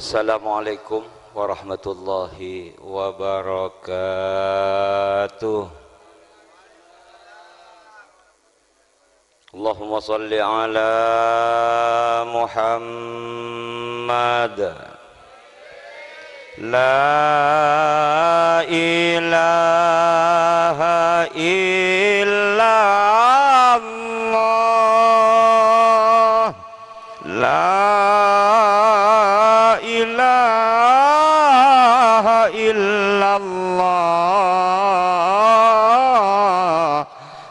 Assalamualaikum warahmatullahi wabarakatuh. Allahumma salli ala Muhammad. La ilaha illallah. La ilaha illallah.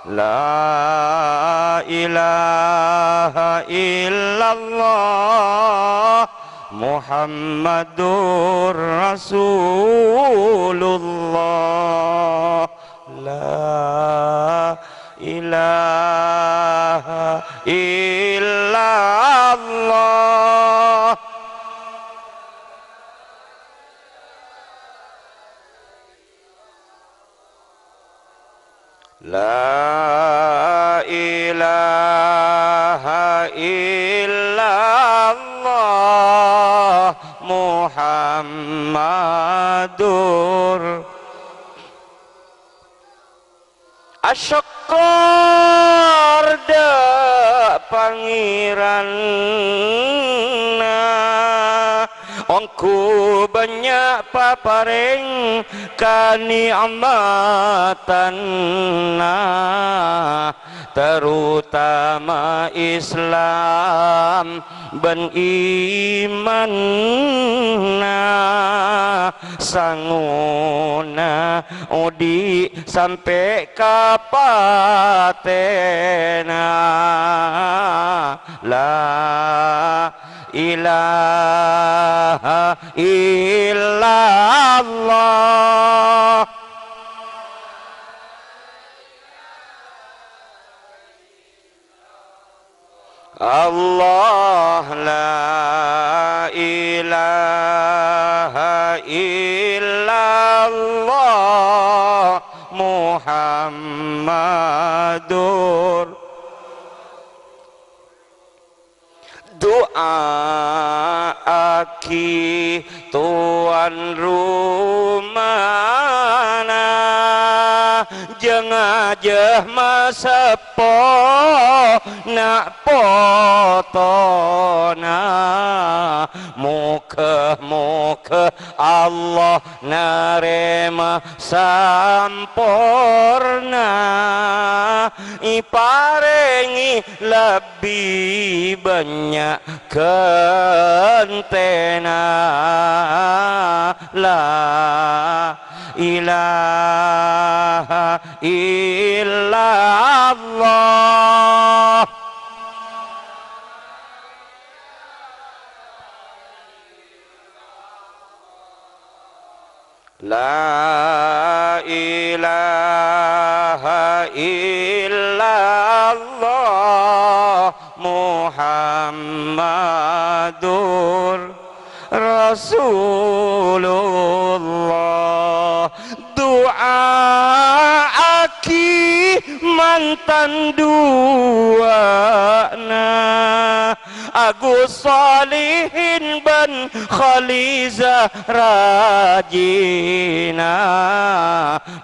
La ilaha illallah. Muhammadur Rasulullah. La ilaha illallah. La ilaha illallah. Muhammadur asyakar da pangeran ongku banyak paparing kani'amatan terutama Islam ben iman sanguna udi sampai kapatena. La ilaha illallah. Allah la ilaha illallah. Muhammadur doa aki tuan rumana jangan aja masepo nak potona muka Allah narema sampurna iparengi lebih banyak kentena. La ilaha illallah. La ilaha illallah. Muhammadur Rasulullah. Doa aki mantan duana Agus Salihin ban Khalizah Rajina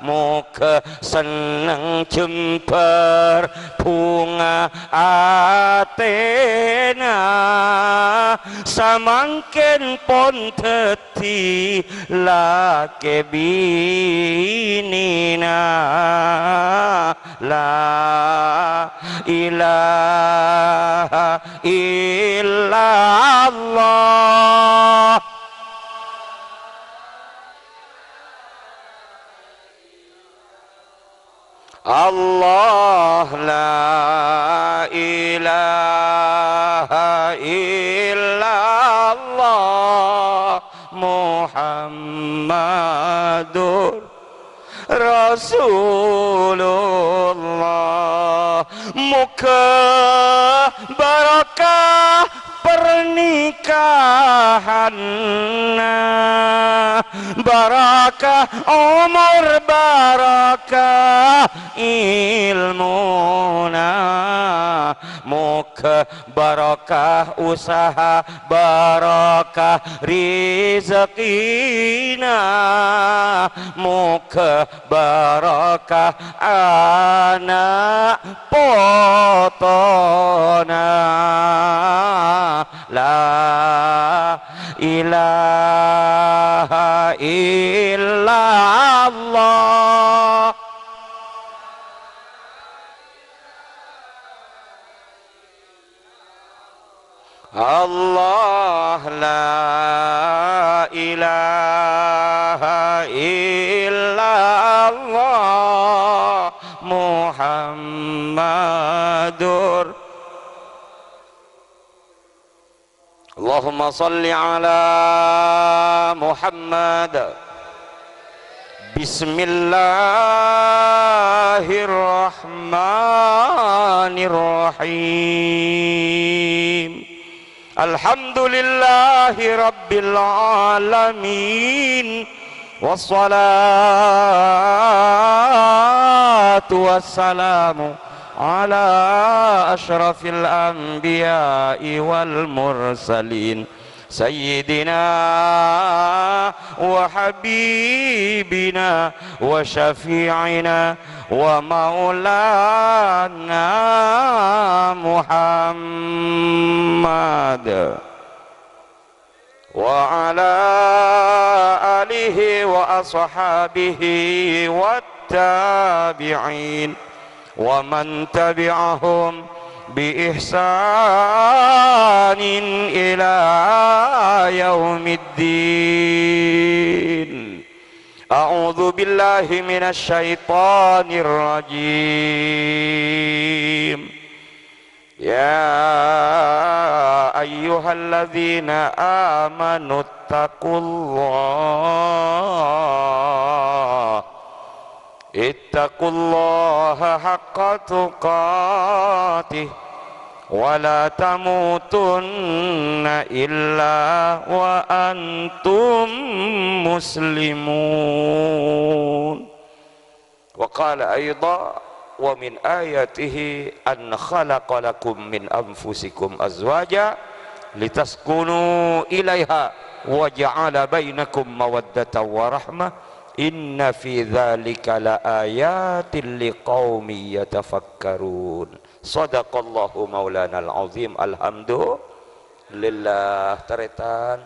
muka senang jemper bunga Athena samangken pon teti lake binina. La ilaha illallah. Allah la ilaha illallah. Muhammadur Rasulullah. Muka barakah pernikahan barakah umur barakah ilmuna muka barokah usaha barokah rizqina muka barokah anak potona la ilaha illallah Allah la ilaha illallah Muhammadur Allahumma salli ala Muhammad Bismillahirrahmanirrahim Alhamdulillahi rabbil alamin wassalatu wassalamu ala ashrafil anbiya'i wal mursalin sayyidina wa habibina wa syafi'ina wa maulana Muhammad wa ala alihi wa ashabihi wa tabi'in wa man tabi'ahum bi ihsanin ila yaumiddin a'udzu billahi minasy syaithanir rajim ya ayyuhalladzina amanu ittaqullaha haqqa tuqatih wa la tamutunna illa wa antum muslimun wa qala ayda wa min ayatihi an khalaqa lakum min anfusikum azwaja litaskunu ilaiha wa ja'ala bainakum mawaddatan wa rahmah inna fi dzalika laayatin liqaumin yatafakkarun sadaqallahu maulanal azim alhamdulillah taretan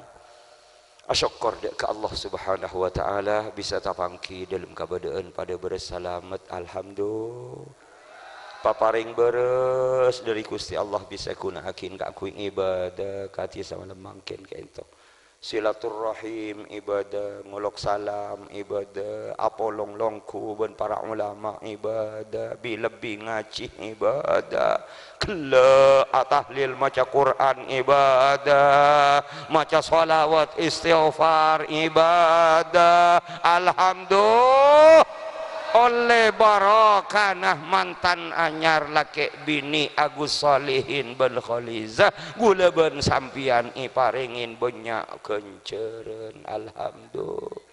asyukur ke Allah subhanahu wa ta'ala bisa tapangki dalam keadaan pada bersalamat alhamdulillah paparing beres dari Gusti Allah bisa kunahakin ka aku ibadah kati sama lemangkin ka ento silaturrahim ibadah ngolok salam ibadah apolong longku ben para ulama ibadah bilebi ngaji ibadah kela atahlil maca Quran ibadah maca sholawat istighfar ibadah alhamdulillah oleh barokanah mantan anyar laki bini Agus Solihin ben Khalizah gula ben sampian iparingin banyak kenceren alhamdulillah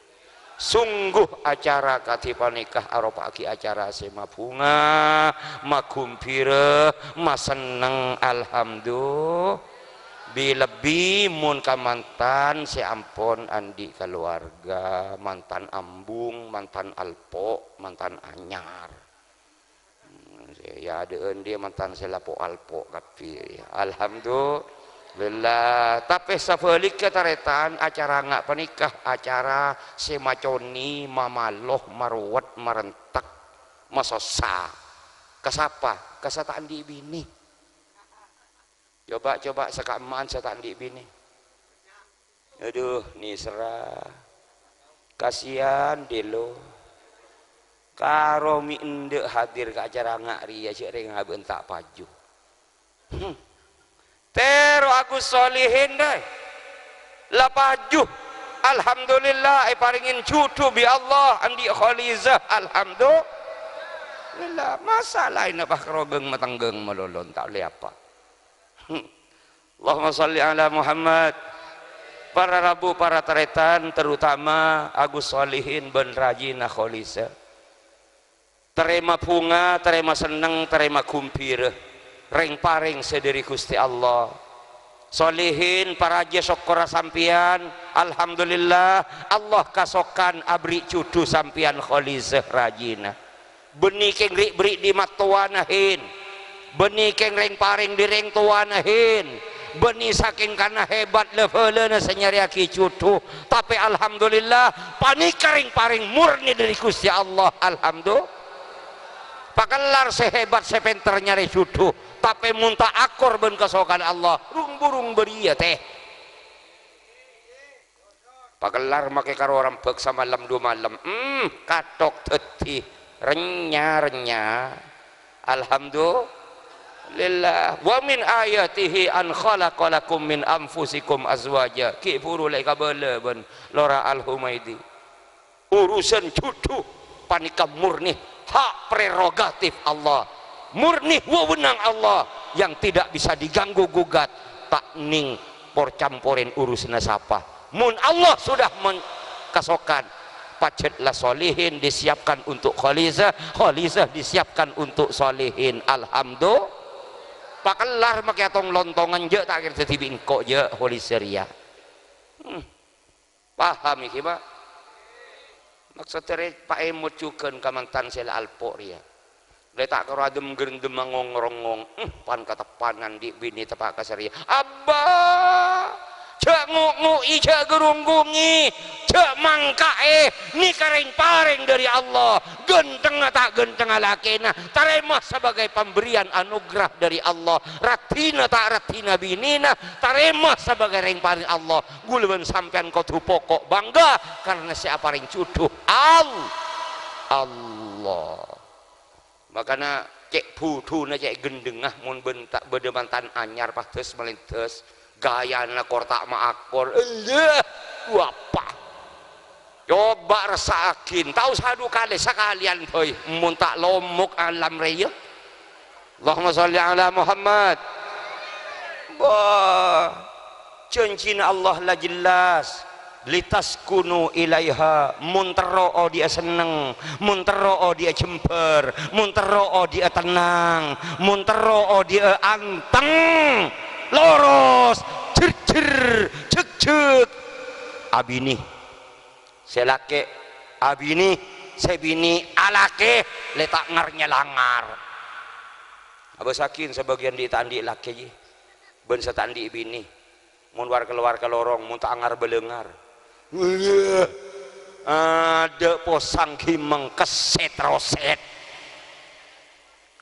sungguh acara katipan nikah aropaki acara sema bunga makumpire maseneng alhamdulillah bilebi mun ka mantan si ampun andi keluarga mantan ambung mantan alpo mantan anyar ya deun dia mantan selapo alpo kapi alhamdulillah tapi sabelik ketaretan acara ngak penikah acara semaconi mamaloh maruwet marentak masosa kesapa kesataan di bini coba sekamaan setandi bini aduh nih serah kasihan delo karo mi endek hadir ke acara ngakri ya cik ring bentak paju tero Agus Solihin deh la paju alhamdulillah paringin cucu bi Allah andi Khalizah alhamdulillah masalah ini bah kerogeng matanggeng melolon tak boleh apa Allahumma salli ala Muhammad para rabu para taretan terutama Agus Solihin ben Rajina Khalizah terima bunga terima seneng terima kumpir reng paring sederi Gusti Allah. Solihin para aja syukur sampian, alhamdulillah Allah kasokan abri cucu sampian Khalizah rajina. Benih keng beri di matuanahin, benih keng reng paring di reng tuanahin, benih saking karena hebat levelnya senyariaki cucu, tapi alhamdulillah panikaring paring murni dari Gusti Allah. Alhamdulillah pakelar sehebat sepenter nyari cucu, tapi muntah akor ben kesokan Allah rung burung beria teh pakelar make karo orang beksa malam 2 malam katok teti renya alhamdulillah. Wa min ayatihi an khalaqalakum min anfusikum azwaja ki furu lai kabala ben Lora Al-Humaidi. Urusan cucu panika murni hak prerogatif Allah, murni wewenang Allah yang tidak bisa diganggu gugat, tak ning por campurin urusan sapa. Mun Allah sudah mengkasokan pacetlah solihin disiapkan untuk Khalizah, Khalizah disiapkan untuk solihin. Alhamdulillah pakelar make atong lontongan je tak kira tibing kok je Khalizah ria. Paham iki Pak? Maksudnya Pak Emut cuken kamantan sela alpo ria. Letak karo adem gerendem ngongorongong pan katepanan di bini tepak kasaria. Abah cak nguk-ngui cak gerunggungi cak mangkae ni kareng pareng dari Allah, genteng tak genteng lakena taremah sebagai pemberian anugerah dari Allah, ratina tak ratina binina taremah sebagai reng pareng Allah. Gulben sampean kau tu pokok bangga karena siapa reng cucu Allah. Makanya cek putu na cek gendengah mun bentak bedemantan anyar patus melintes gaya na kortak maakor apa coba resakin tahu sadu kali sekalian boy mun tak lomuk alam raya. Allahumma sholli ala Muhammad. Wah cincin Allah lah jelas litaskunu ilaiha, muntero dia seneng, muntero dia jember, muntero dia tenang, muntero dia anteng, loros, cer cek abini selake abini sebini alake letak ngarnya langar abasakin sebagian di tandi laki ben setandi bini mun war keluar ke lorong mun tak angar belengar ada posang kimeng keset roset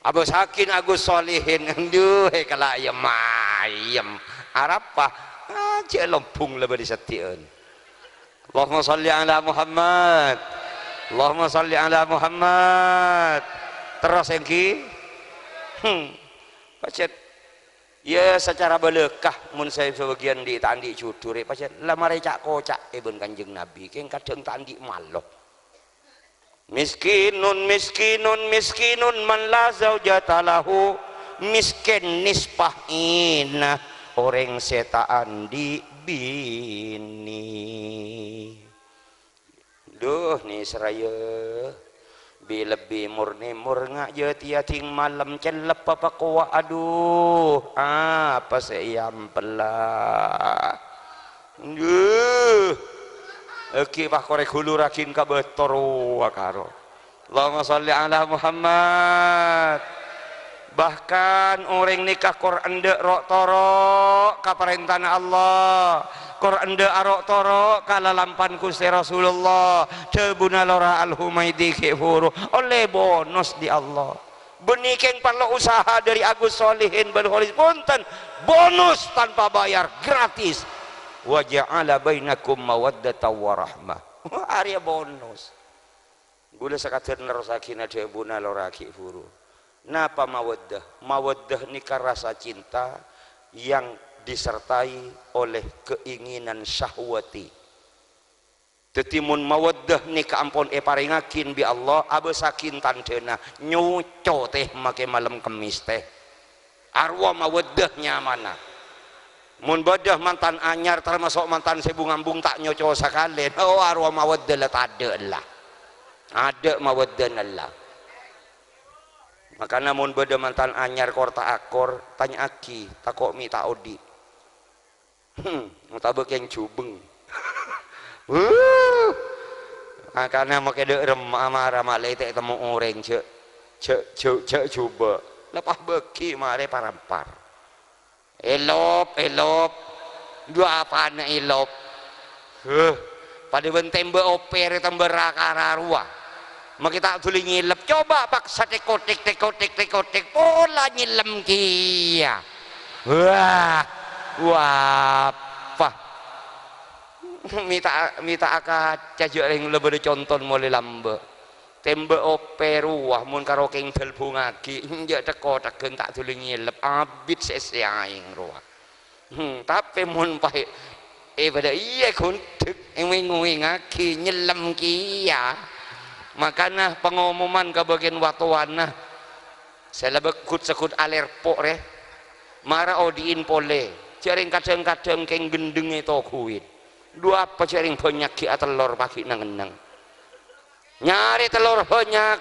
abasakin Agus Solihin aduh kala ayam arapah aja lempung lebih disetiun. Allahumma sholli ala Muhammad, Allahumma sholli ala Muhammad. Terus yang ki pacet ya secara belekah mun saya sebagian di tandi cudure pacet lamare cak kocak ibn Kanjeng Nabi keng kadang tandi malo miskinun miskinun miskinun man la zaujata lahu, miskin nispah ina orang setaan di bini duh nih seraya lebih murni murnga je tia ting malam celep apa kuat aduh apa seyam pelah duh eki pak korek hulu rakin ka betor wakaro. Allahumma sholli ala Muhammad. Bahkan orang nikah Quran de rok toro kaparentan Allah, Quran de arok toro kala lampan Gusti Rasulullah cebuna Lora Al-Humaidi kefuru oleh bonus di Allah. Benikeng perlu usaha dari Agus Solihin berholis punten bonus tanpa bayar gratis. Wa ja'ala bainakum mawaddatan wa rahmah. Arya bonus. Gula sakatir nerusakin cebuna Lora kefuru. Napa mawaddah? Mawaddah nikah rasa cinta yang disertai oleh keinginan syahwati. Tetimun mawaddah nikah ampun paringakin bi Allah abesakin tandena nyuco teh make malam kemis teh. Arwah mawaddahnya mana? Mun badah mantan anyar termasuk mantan sebungambung tak nyoco sakalen. Oh arwah mawaddah lah tak ada lah. Ada mawaddah Allah. maka namun beda mantan anyar korta akor tanya aki takok mi tak odi mutabek yang cubeng makanya makanya rem amara malete temu orang cek coba lepas beki mare parampar elop dua apa na elop pada bentembe oper tembe rakararua maka tak tuli nyilep coba paksa tekotik pola nyilem kia wah apa minta akad cajuk ring lebih conton mulai lambe tembe operuah mun karo keng telbu ngaki njak teko takeng tak tuli nyilep abit sesiaing ruah tapi mun pai pada iya kuntuk ngui ngaki nyelem kia makanya pengumuman ke bagian watuana saya lebih sekut alerpo re mara odiin pole jaring kadang-kadang keng gendeng itu kuit dua apa jaring banyak ki telur pagi nang nyari telur banyak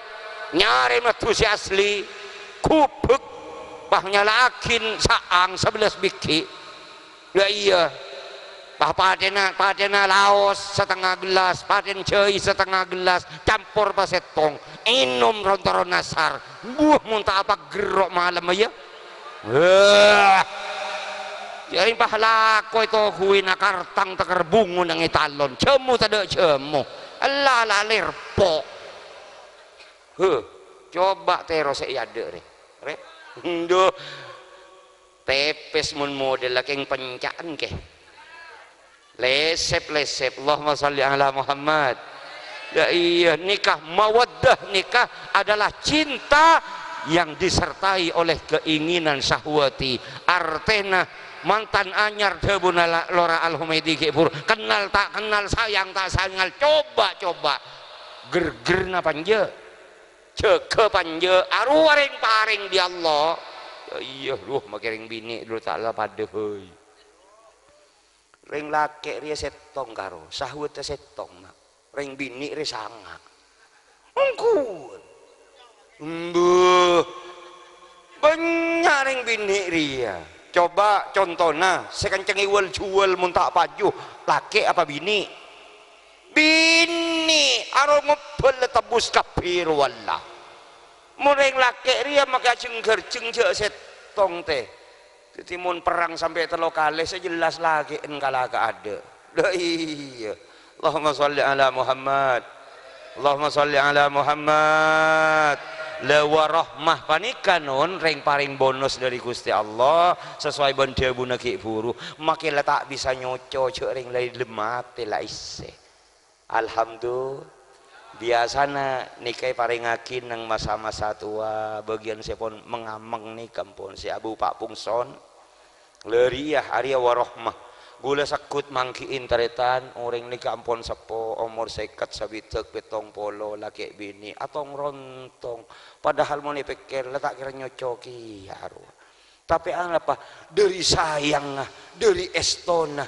nyari metu si asli kubek bahnya lakin saang 11 biki ya iya padena laos setengah gelas paden cei setengah gelas campur pasetong inum rontoron nasar buah muntah apa gerok malam ya jadi pahlako itu huina kartang teker bungu nang italon cemu tada cemu Allah lalir po coba tero saya ada re ndo tepes mun model lagi yang pencaan ke lesep Allahumma sholli ala Muhammad ya iya nikah mawaddah nikah adalah cinta yang disertai oleh keinginan syahwati artena mantan anyar debuna lora al-Humaidi kebur kenal tak kenal sayang tak sayang coba ger panje ceke panje aruaring paring di Allah ya iya makiring bini dulu taklah pada heuy ring laki ria setong karo sahwat setong mak ring bini ria sangak engkun banyak ring bini ria coba contohnya sekenceng iwal jual muntah pajuh laki apa bini aro ngepel tebus kapir wallah mureng laki ria maka cengger setong teh timun perang sampai telo kali sejelas lagi engkala ada iya Allahumma sholli ala Muhammad Allahumma sholli ala Muhammad lewa rahmah panikanon ring paring bonus dari Gusti Allah sesuai benda buna ki buru makin tak bisa nyoco ring lain lemate lah isse alhamdulillah biasana nikai paringakin nang masa-masa tua bagian sepon mengameng nih kampun si Abu Pak Pungson leriah Arya warohmah gula sakut mangkiin taretan orang nih kampun sepo umur sekat sabitek petong polo laki bini atau rontong padahal mau pikir letak kira nyocoki arwah tapi apa dari sayang dari estona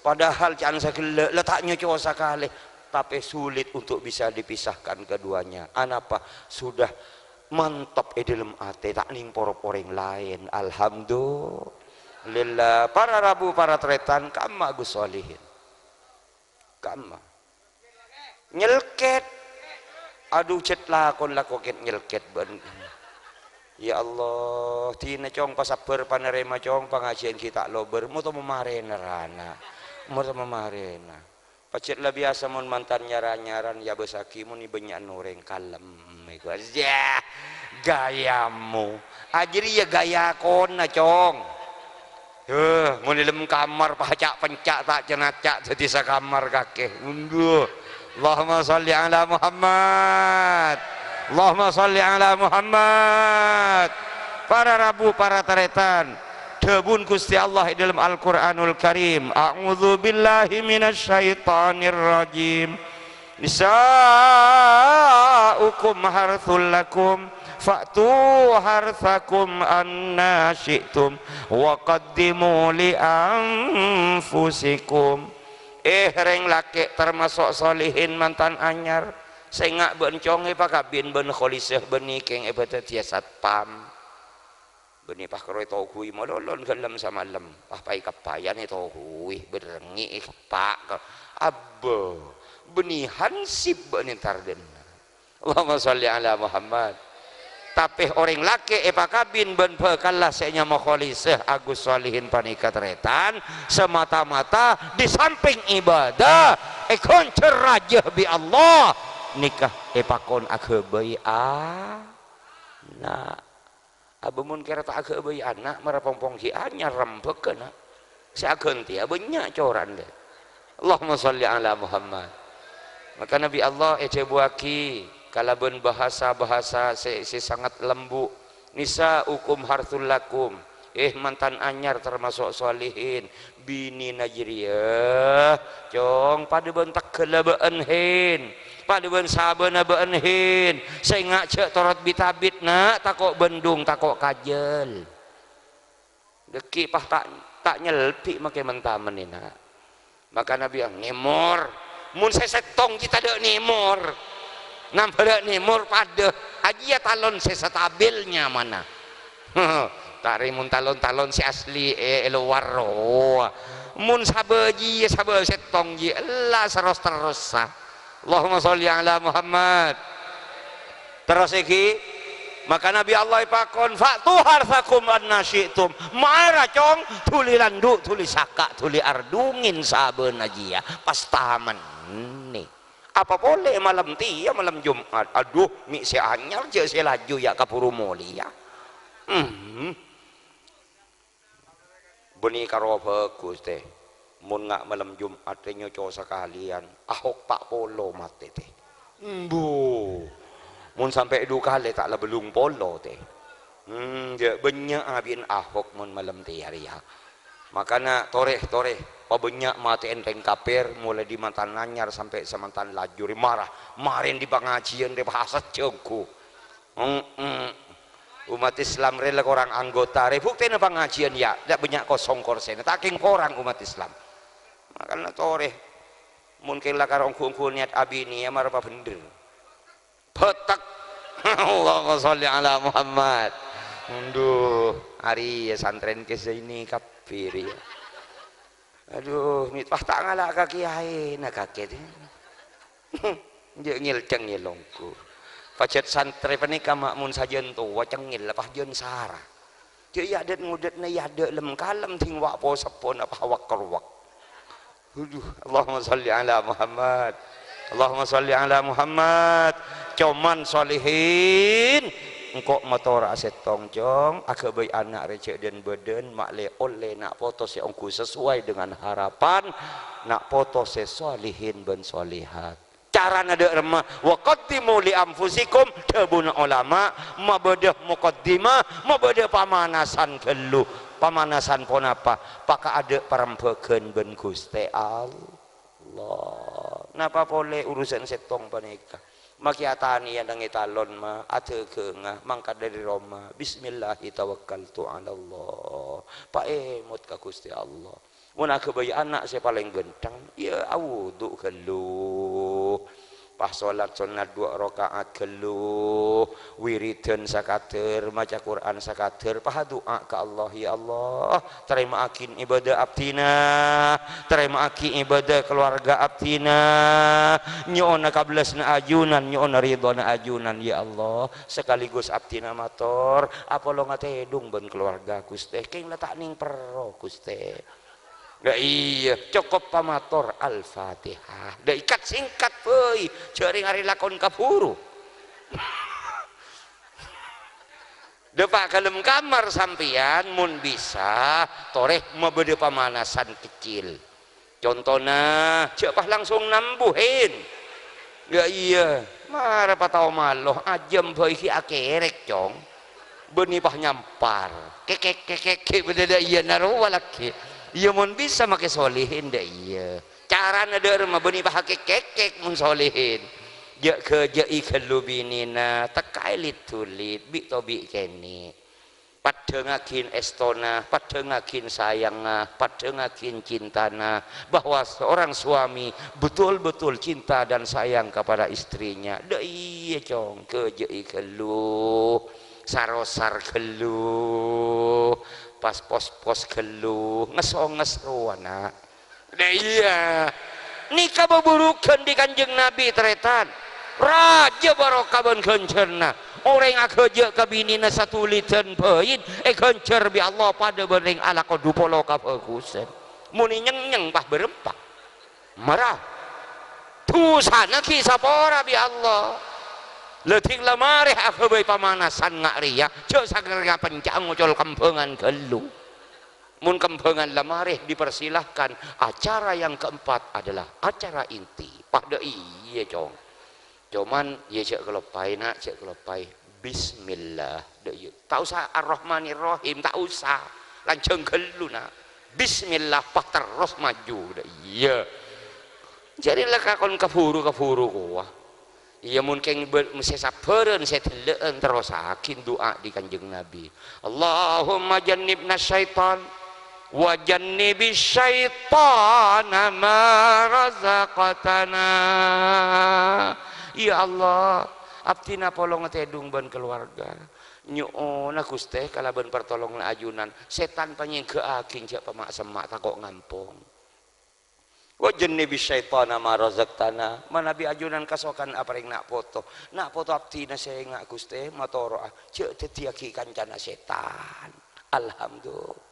padahal jangan sakit letak nyocok sekali tapi sulit untuk bisa dipisahkan keduanya. Anapa sudah mantap dalam ate tak nimpor poreng lain. Alhamdulillah para rabu para tretan kama Gus Solihin kama nyelket aduh cet lakon lakoket nyelket ben ya Allah tina cong pasaper panerema cong pengajian kita lober muto memarena rana muto memarena pacet lah biasa mon mantan nyaran ya besaki mun banyak noreng kalem iku aja gayamu ajri ya gaya kona cong mun dalam kamar pacak pencak tak cenacak jadi sakamar kakek unduh Allahumma sholli ala Muhammad Allahumma sholli ala Muhammad para rabu para taretan debun Gusti Allah dalam Al-Qur'anul Karim a'udzu billahi minasyaitonir rajim nisa'ukum harthul lakum fa'tu harthakum anna syi'tum wa qaddimu li anfusikum reng laki termasuk solihin mantan anyar saya ngak bencong pakabin ben kholisah beni keng tia satpam beni pak keroi tohui mololon kelam sama lem pai kapayan itu hui berengi pak abbo beni hansib beni tarden Allahumma sholli ala Muhammad. Tapi orang laki pakabin ben pekalah saya mau kholisah Agus Solihin panikat retan semata-mata di samping ibadah koncer raja bi Allah nikah pakon akhebai nah abumun kira tak akhebai anak merapompong ki anya rempeukeun sakeun tia banyak coran deh. Allahumma sholli ala Muhammad. Maka Nabi Allah buaki kalaben bahasa-bahasa si sangat lembu nisa ukum harthul lakum mantan anyar termasuk solihin bini najriyah cong pada bentak kelabaan hin pada ben sabana beenhin saya ngak cek torot bitabit nak takok bendung takok kajel deki pah tak nyelpi make mentamen ini nak. Maka Nabi yang nemor mun saya setong kita dek nemor nampak nemor pada aja talon saya stabilnya mana tak rimun talon si asli luar mun sabaji sabar setong ji Allah terus sah. Allahumma sholli ala Muhammad. Terus iki maka Nabi Allah ipakon fa'tu harsakum annasyitum ma'ara cong tuli landuk tuli saka tuli ardungin saben aja pas taman nih apa boleh malam tia malam Jumat aduh mi si anyar je si laju ya kapuru mulia beni karo bagus teh mun ngak malam Jumat teh nyoco sekalian Ahok Pak Polo mati teh bu mun sampai 2 kali taklah belum polo teh dia banyak abin Ahok mun malam teh hari ya makanya toreh pabanyak mati enteng kapir mulai di mantan nanyar sampai semantan lajuri marah marin di pengajian di bahasa cengku umat Islam rela orang anggota bukti na pengajian ya tidak banyak kosong korsen taking orang umat Islam makanya toreh mungkin lah karong kungkul niat abini ya marah bener petak Allahumma sholli ala Muhammad munduh hari ya santren ke sini kapir ya aduh mitpah tak ngalak kaki hai nak kaget je ngilceng ngilongku pacet santri panika makmun sajen tu wacengil lepas jen sarah je yadet ngudet na yadet lem kalem ting wak po sepon apa wak kerwak aduh Allahumma sholli ala Muhammad. Allahumma sholli ala Muhammad. Coman solihin engkau motor aset tongcong akabai anak recek dan badan makle oleh nak foto si ongku sesuai dengan harapan nak foto si solihin ben solihat cara nada remah wa qaddimu li anfusikum tabun ulama mabadah muqaddimah mabadah pamanasan kelu pamanasan pon apa paka ada perempekeun ben Gusti Allah napa boleh urusan setong panika makiatani yang dangi talon ma ate keungah mangkat dari Roma bismillahi tawakkaltu ala Allah pak emot ka Gusti Allah mun akebay anak saya paling gentang ya awudu kelu pas salat sunat 2 rakaat kelu wiridan sakater maca Quran sakater pah doa ke Allah ya Allah terima akin ibadah abdina terima aki ibadah keluarga abdina nyona kablasna ajunan nyona ridona ajunan ya Allah sekaligus abdina mator apa lo ngatedung ben keluarga Gusti keng letak ning pero Gusti gak iya cukup pamator Al-Fatihah da ikat singkat peuy ceuring hari lakon kapuru depak kalem kamar sampian mun bisa toreh mabede pamanasan kecil contohnya cepah langsung nambuhin gak iya marah patau maloh ajem peuy ki akerek cong benih pah nyampar kekek bedada iya naruh walaki iya mun bisa make solihin dah iya cara nada remah benih bahake kekek mun solihin je ke je ikhlu binina takai litulit bi tobi keni padengakin estona, padengakin sayangna, padengakin cintana, bahwa seorang suami betul-betul cinta dan sayang kepada istrinya. Da iya cong, kejei kelu, sarosar kelu, pas pos-pos kelu, ngesong-ngesruana. Da iya, nikah beburukan di Kanjeng Nabi teretan. Raja barokaban kencerna. Orang yang kerja ke binina satu litan pain, kencer bi Allah pada bering ala ko dupolo ka bagusan. Muni nyeng-nyeng bah berempat. Marah. Tu sana kisah pora bi Allah. Leting lamare aku bay pamanasan ngak ria. Cok sagar pencang ucol kampungan kelu. Mun kampungan lamare dipersilahkan. Acara yang keempat adalah acara inti. Pada iya cong. Cuman ya cek kelopai nak cek kelopai bismillah dek yuk tak usah ar-rahmanir-rahim tak usah lanceng kelu nak bismillah pak terus maju dek iya jadi lah kakon kafuru kuah iya mungkin mesti sabaran saya teleen terus akin doa di Kanjeng Nabi Allahumma jannibna syaitan wa jannibis syaitana ma razaqtana. Ya Allah, abtina polong tedung ban keluarga. Nyuon aku teh kalaban pertolong ajunan. Setan panjang ke aking cak pemak semak takok ngampung. Wa jannibi syaitana ma razaqtana. Manabi ajunan kasokan apa yang nak foto. Nak foto abtina saya ngak Gusti matoro ah. Cek tetiaki kancana setan. Alhamdulillah.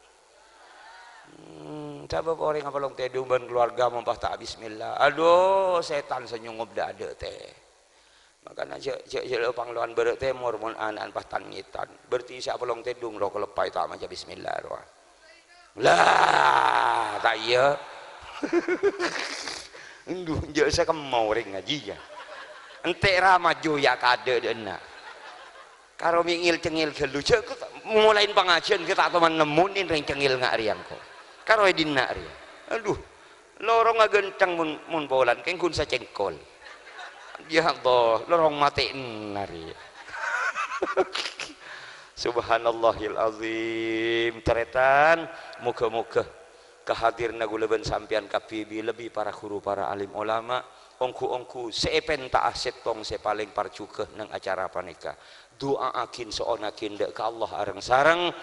Sebab orang yang polong tedung ban keluarga membah tak bismillah. Aduh, setan senyungup dah ada teh. Makanya cek pangluan berat teh mormon anan pahtan ngitan berarti siapa long tedung roh kelepai tak macam bismillah roh lah tak iya nduh je saya kemau ring ngaji ya ente ramaju ya kade dena karo mingil cengil kelu cek mulain pengajian kita teman nemunin ring cengil ngak riang kok karo edina ria aduh lorong ngagentang mun bolan kengkun sa cengkol. Ya Allah, lorong mati nari. Subhanallahil azim. Teretan, muka-muka kehadirna gulaban sampian kapibi lebih para guru para alim ulama. Ongku-ongku seepen ta'ah setong sepaling parcukeh nang acara panika. Doa akin seonakin dek ke Allah areng sareng.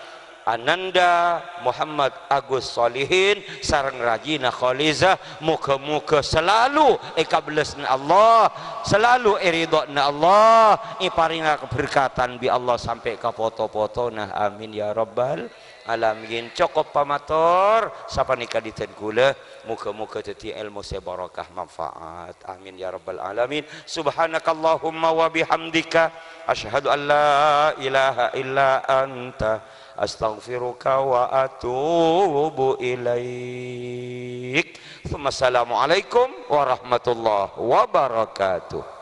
Ananda Muhammad Agus Solihin sareng Rajina Khalizah muka-muka selalu ikablesna Allah selalu iridona Allah iparinga keberkatan bi Allah sampai ke foto-foto nah amin ya rabbal alamin. Cukup pamator sapa nikah diten kula muka-muka teti ilmu sebarakah manfaat amin ya rabbal alamin. Subhanakallahumma wa bihamdika asyhadu an la ilaha illa anta astaghfiruka wa atubu ilaik. Assalamualaikum warahmatullahi wabarakatuh.